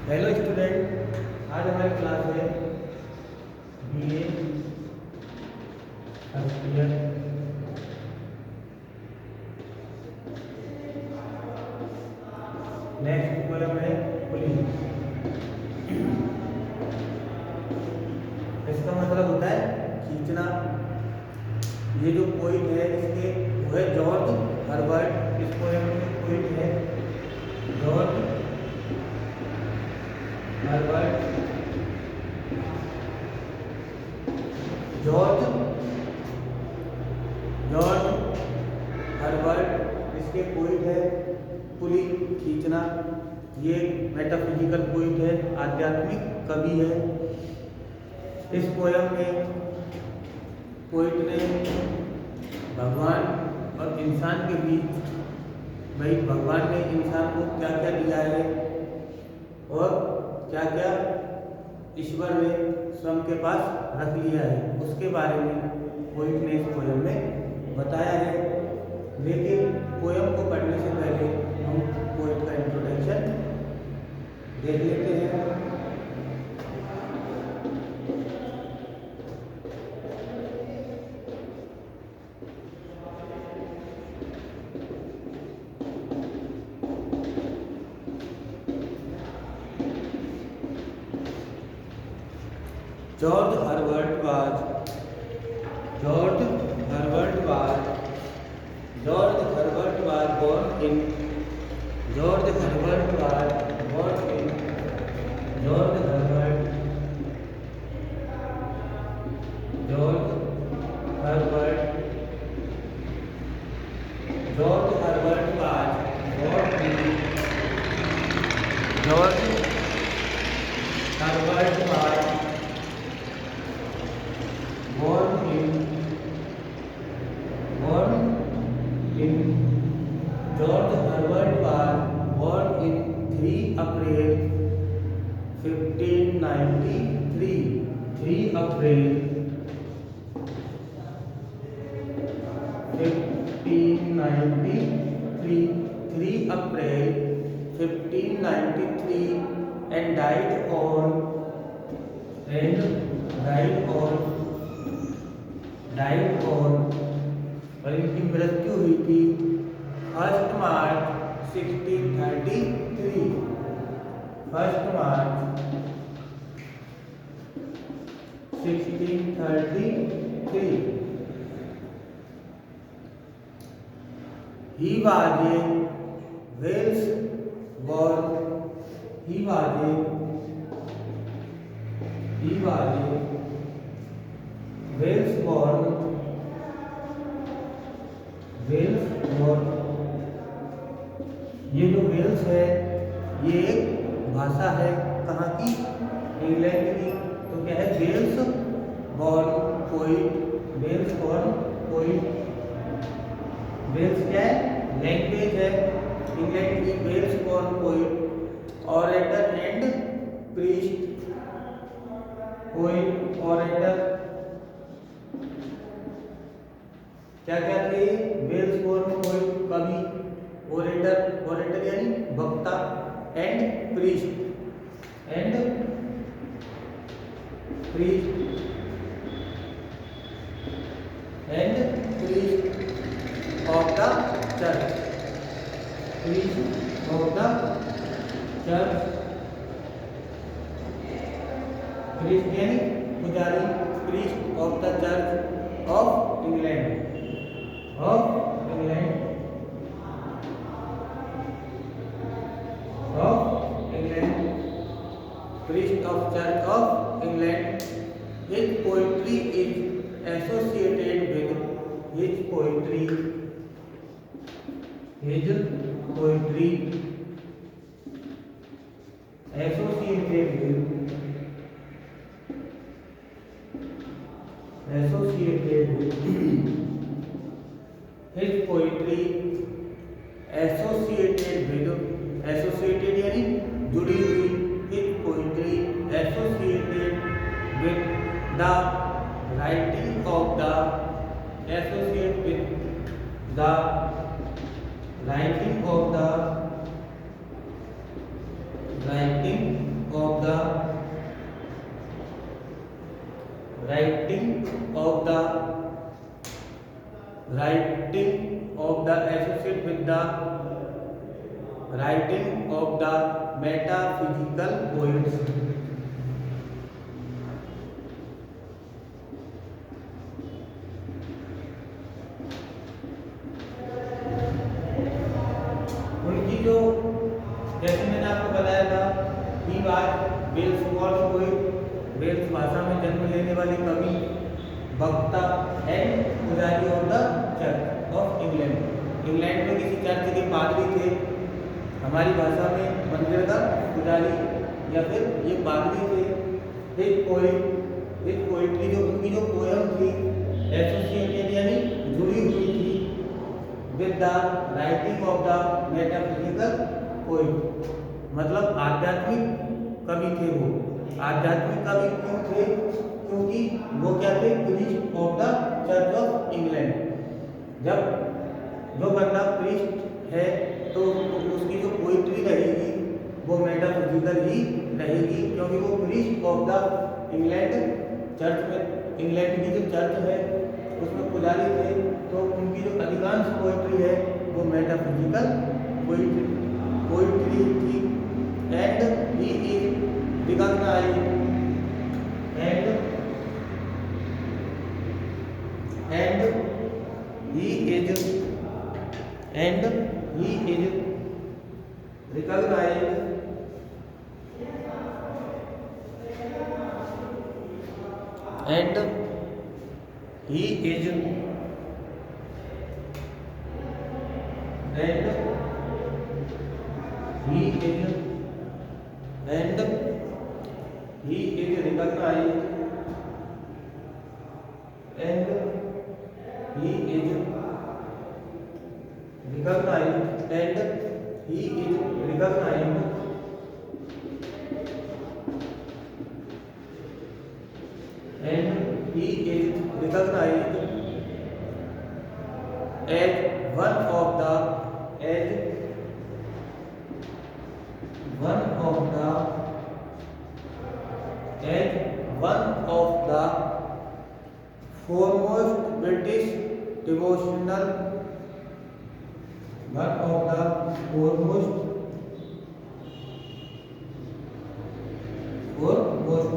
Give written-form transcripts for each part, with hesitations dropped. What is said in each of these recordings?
Hello student, आज हमारी class है BA first year. Next poem है पुलिंग। इसका मतलब होता है खींचना। ये जो पोइट है इसके वो है जॉर्ज हर्बर्ट। इस पोएम में पोइट है George Herbert. George George Herbert इसके पोइट है पुलिंग, खींचना। ये मेटाफिजिकल पोइट है, आध्यात्मिक कवि है। इस पोयम में पोइट ने भगवान और इंसान के बीच, भाई भगवान ने इंसान को क्या क्या दिया है और क्या क्या ईश्वर ने स्वयं के पास रख लिया है, उसके बारे में पोइट ने इस पोयम में बताया है। लेकिन पोयम को पढ़ने से पहले हम पोइट का इंट्रोडक्शन देख लेते हैं। George Herbert was George Herbert was George Herbert was born in George Herbert was born in George Herbert George Herbert George Herbert was born in George Herbert was born in George Herbert was born in 3 April 1593. 3 April 1593. 3 April 1593 and died on और इनकी मृत्यु हुई थी 1 मार्च 1633। 1 मार्च 1633। He was a Wales born. He was a Wales born. ये जो Wales है ये एक भाषा है, कहाँ की? इंग्लैंड की। तो क्या है? Wales born poet. Wales born poet. Wales क्या है? लैंग्वेज है इंग्लैंड की। Wales born poet, orator and priest. Poet, orator, क्या क्या थे? वेल्स बॉर्न पोइट कवि, ओरेटर, ओरेटर यानी वक्ता, and priest of the church. Priest of the church. Priest यानी पुजारी। Priest of the church of England. Priest of Church of England. His poetry is associated with his poetry associated with his poetry associated यानी जुड़ी हुई। His poetry associated with the writing of the writing of the writing of the associate with the writing of the metaphysical poets. उनकी जो, जैसे मैंने आपको बताया था, he was Wales Scots poet, Wales भाषा में जन्म लेने वाले कवि, वक्ता एंड पुजारी of the church of England. England में किसी चर्च के पादरी थे, हमारी भाषा में मंदिर का पुजारी या फिर ये पादरी थे। हिज पोइट्री जो उनकी जो पोयम थी एसोसिएटेड यानी जुड़ी हुई थी with the writing of the metaphysical poet, मतलब आध्यात्मिक कवि थे वो। आध्यात्मिक कवि क्यों थे? क्योंकि वो क्या थे? Priest of the church of England. जब जो बंदा प्रीस्ट है तो उसकी जो पोइट्री रहेगी वो मेटाफिजिकल ही रहेगी, क्योंकि वो priest of the England church में, इंग्लैंड की जो चर्च है उसमें पुजारी थे, तो उनकी जो अधिकांश पोइट्री है वो मेटाफिजिकल पोइट्री थी। And he is recognised and he is recognized and he is recognized and he is recognized and he is recognized and he is recognized as one of the foremost British devotional, one of the foremost foremost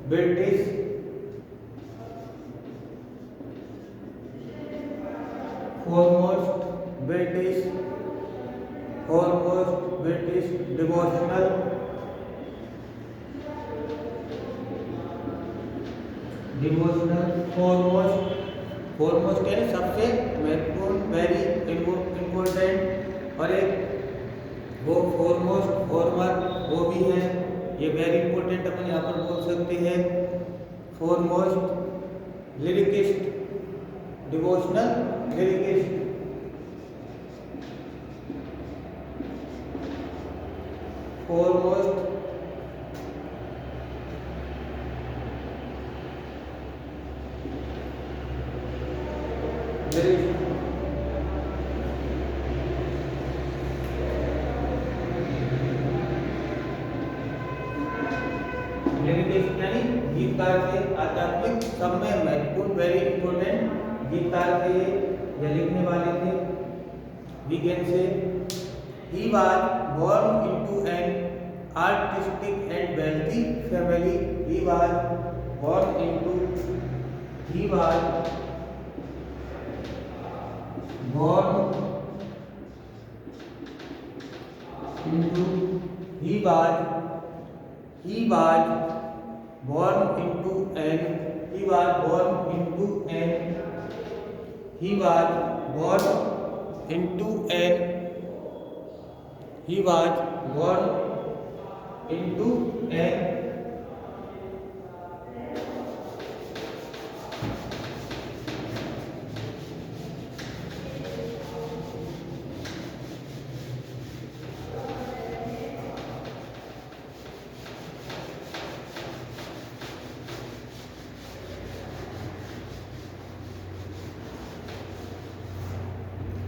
British devotional foremost है सबसे महत्वपूर्ण, very important, और एक वो foremost farmer वो भी है, ये वेरी इंपॉर्टेंट अपन यहाँ पर बोल सकते हैं। foremost lyricist, devotional lyricist, foremost यानी गीतकार थे, आध्यात्मिक सब में महत्वपूर्ण, वेरी इंपोर्टेंट गीतकार थे या लिखने वाले थे। वीकेंड से he was born into an artistic and wealthy family. He was born into he was born into an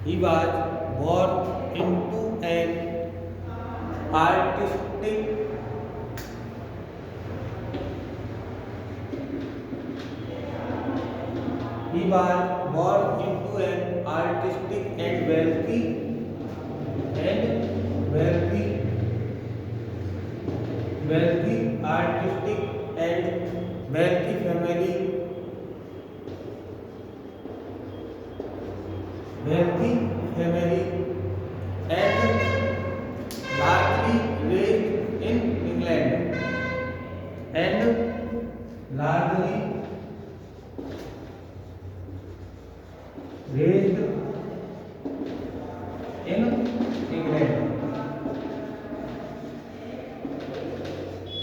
He was born into an artistic he was born into an artistic and wealthy artistic and wealthy family, and largely raised in England,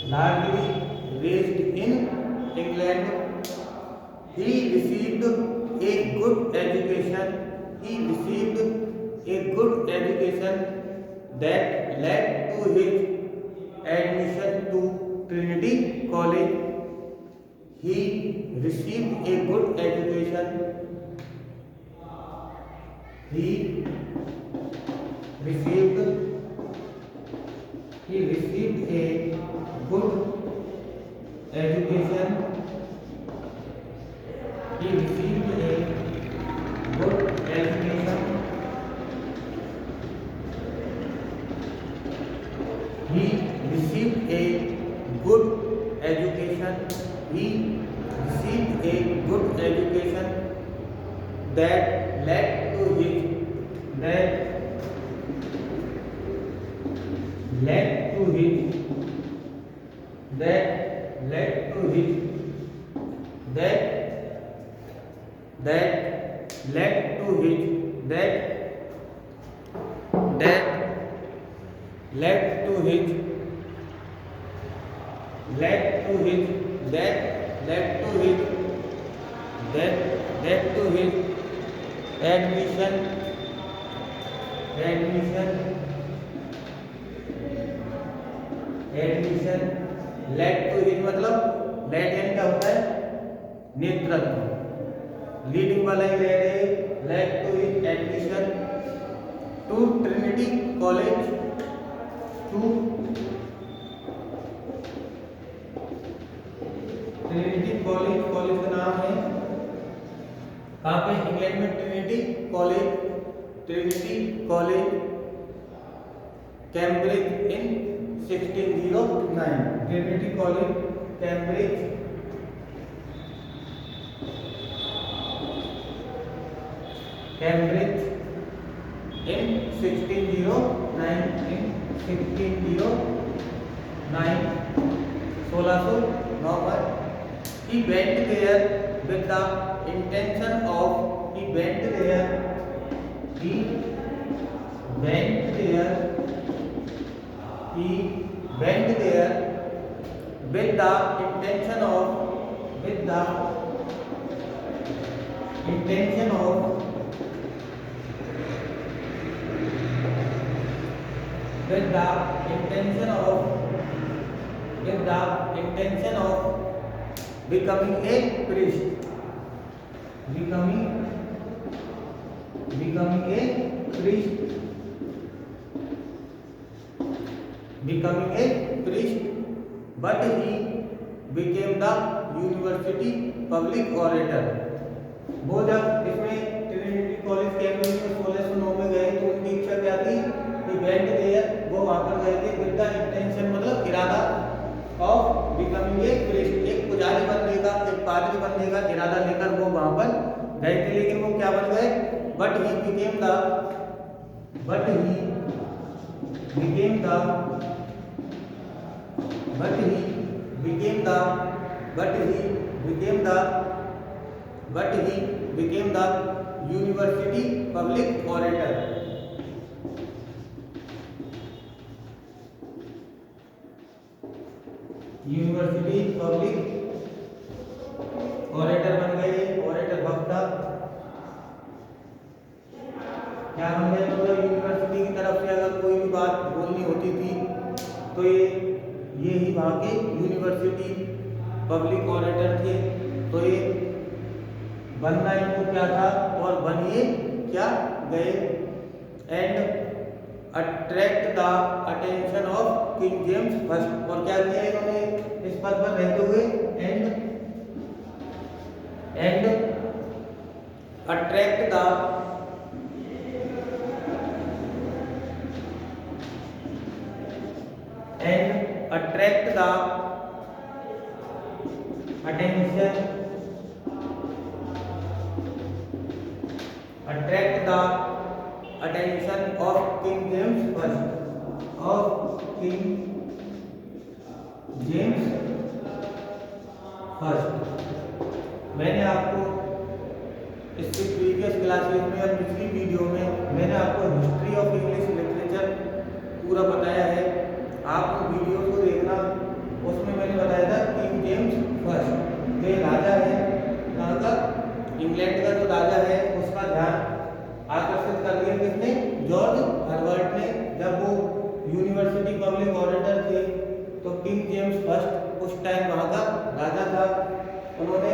largely raised in England. He received a good education. That led to his admission to Trinity College. He received a good education. He received a good education. That led to his admission led to his मतलब led यानी क्या होता है नेतृत्व leading वाला ही led है led to his admission to Trinity College college का नाम है कहाँ पे इंग्लैंड में Trinity College Cambridge in 1609 Trinity College Cambridge in 1609 he went there with the intention of becoming a priest. But he became the university public orator. वो जब इसमें Trinity College Cambridge में 1609 में गए तो उनकी इच्छा क्या थी कि वेंट देयर वो वहां पर गए थे विद द इंटेंशन मतलब इरादा ऑफ बिकमिंग ए प्रीस्ट एक पुजारी बनने का एक पादरी बनने का इरादा लेकर वो वहां पर गए थे लेकिन वो क्या बन गए but he became the university public orator बन गए ऑरेटर वक्ता क्या बन गए मतलब यूनिवर्सिटी की तरफ से अगर कोई भी बात बोलनी होती थी तो ये ही वहाँ के यूनिवर्सिटी पब्लिक ऑरेटर थे तो ये बनना इनको क्या था और बनिए क्या गए and attract the attention of king James first और क्या किया इन्होंने इस पद पर रहते हुए and attract the attention of King James first. मैंने आपको इसके प्रीवियस क्लासेस में और पिछली वीडियो में मैंने आपको हिस्ट्री ऑफ इंग्लिश लिटरेचर पूरा बताया है। आप उन वीडियो को देखना, उसमें मैंने बताया था किंग जेम्स फर्स्ट ये राजा है, कहाँ का, इंग्लैंड का जो राजा है उसका ध्यान आकर्षित कर दिया किसने, जॉर्ज हर्बर्ट ने। जब वो यूनिवर्सिटी पब्लिक ऑडिटर थे तो किंग जेम्स फर्स्ट उस टाइम वहाँ का राजा था, उन्होंने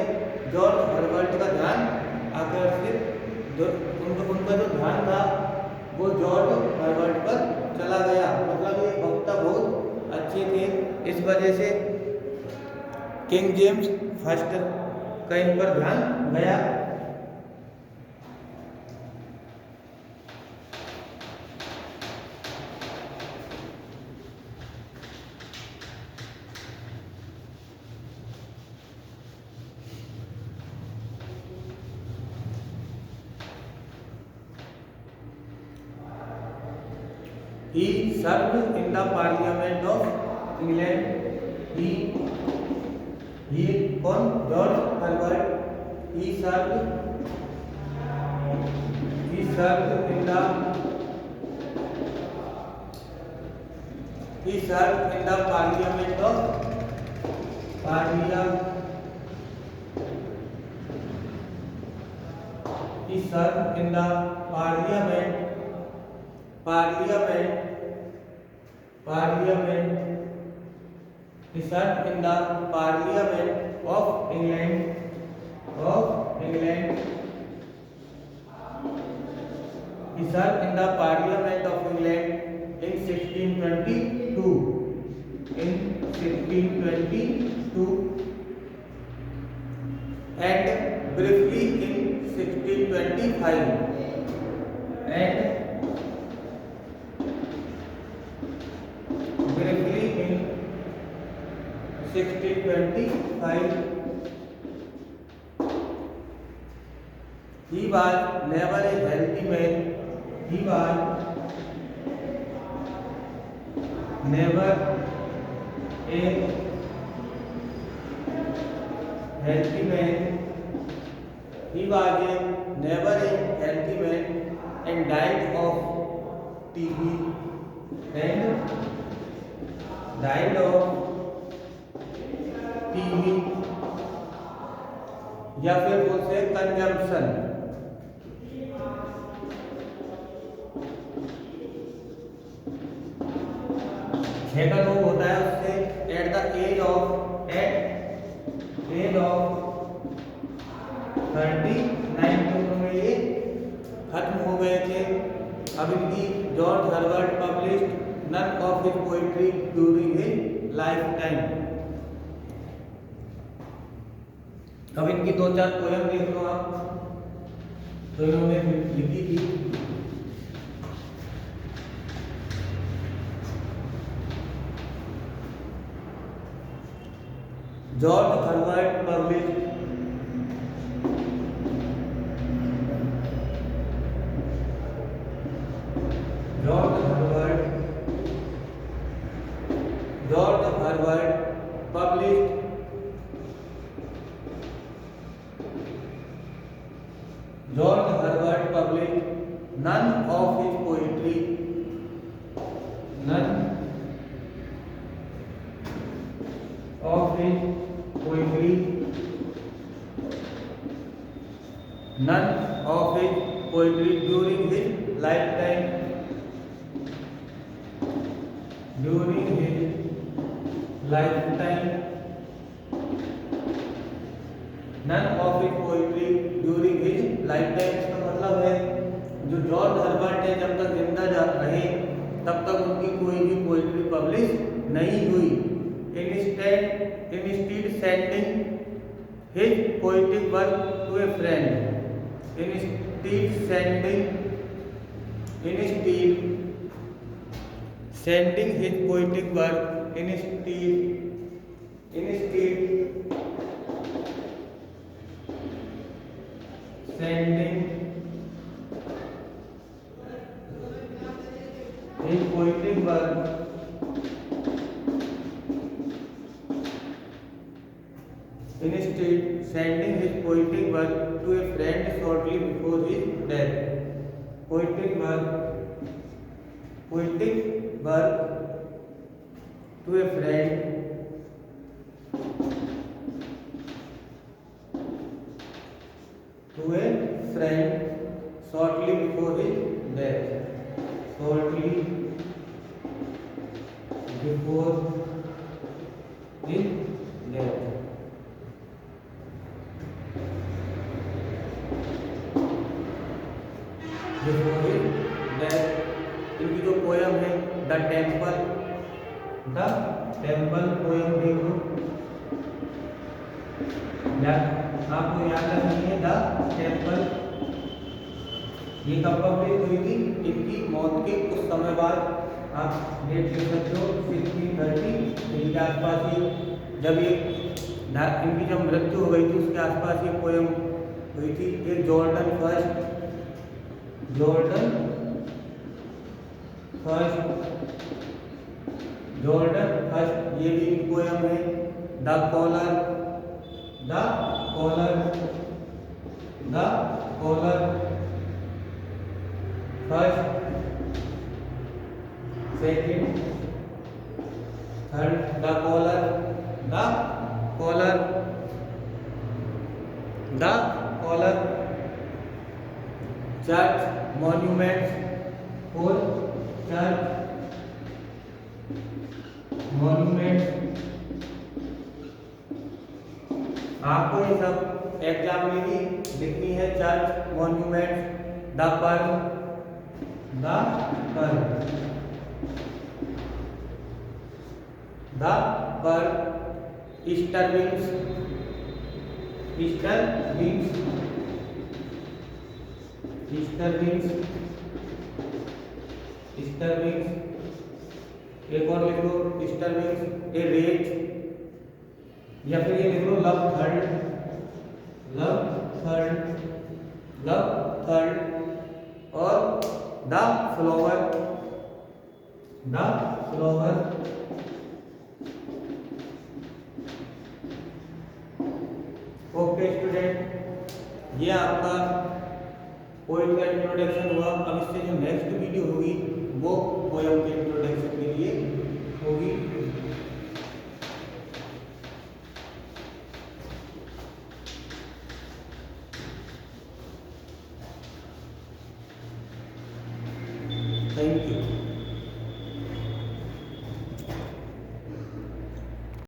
जॉर्ज हर्बर्ट का ध्यान आकर्षित, उनका जो ध्यान था वो जॉर्ज हर्बर्ट पर चला गया। मतलब ये वक्ता बहुत अच्छे थे, इस वजह से किंग जेम्स फर्स्ट का इन पर ध्यान गया। He served in the Parliament of England. He कौन, George Herbert. He served in the Parliament of He served in the Parliament He served in the Parliament of England He served in the Parliament of England in 1622 and briefly in 1625 and briefly in 1625 He was never a healthy man. He was never a healthy man. He was never a healthy man and died of TB या फिर बोलते हैं consumption. छह का रोग होता है उससे एट द एज ऑफ 39 की उम्र में ये खत्म हो गए थे। अब इनकी George Herbert published none of his poetry during his lifetime. अब इनकी 2-4 पोएम देख लो आप, तो इन्होंने लिखी थी। George Herbert published none of his poetry none of his poetry during his lifetime none of his poetry during his lifetime इसका मतलब है जो जॉर्ज हर्बर्ट है जब तक जिंदा रहे तब तक उनकी कोई भी पोएट्री पब्लिश नहीं हुई। Instead sending his poetic work to a friend, instead sending his poetic work sending his poetic work sending his poetic work to a friend shortly before his death. Poetic work to a friend shortly before his death. Shortly before his death. Before his death. इनकी जो poem है the temple poem देखो, आपको याद रखनी है the temple. ये कब पब्लिश हुई थी? इनकी मौत के कुछ समय बाद, आप डेट देख सकते हो 1633 के आसपास ही, जब ये इनकी जब मृत्यु हो गई थी उसके आसपास ये पोयम हुई थी। एक जॉर्डन फर्स्ट ये भी पोयम है। The collar first, second, third. The collar church monuments, four church monuments. आपको ये सब एग्जाम में भी लिखनी है। Church monuments, the pearl, Easter wings, एक और लिख लो ईस्टर विंग्स, ए रेज, या फिर ये लिख लो लव थर्ड, और द फ्लावर। ओके स्टूडेंट, ये आपका पोएम का इंट्रोडक्शन हुआ। अब इससे जो नेक्स्ट वीडियो होगी वो पोएम के इंट्रोडक्शन के लिए होगी। Thank you.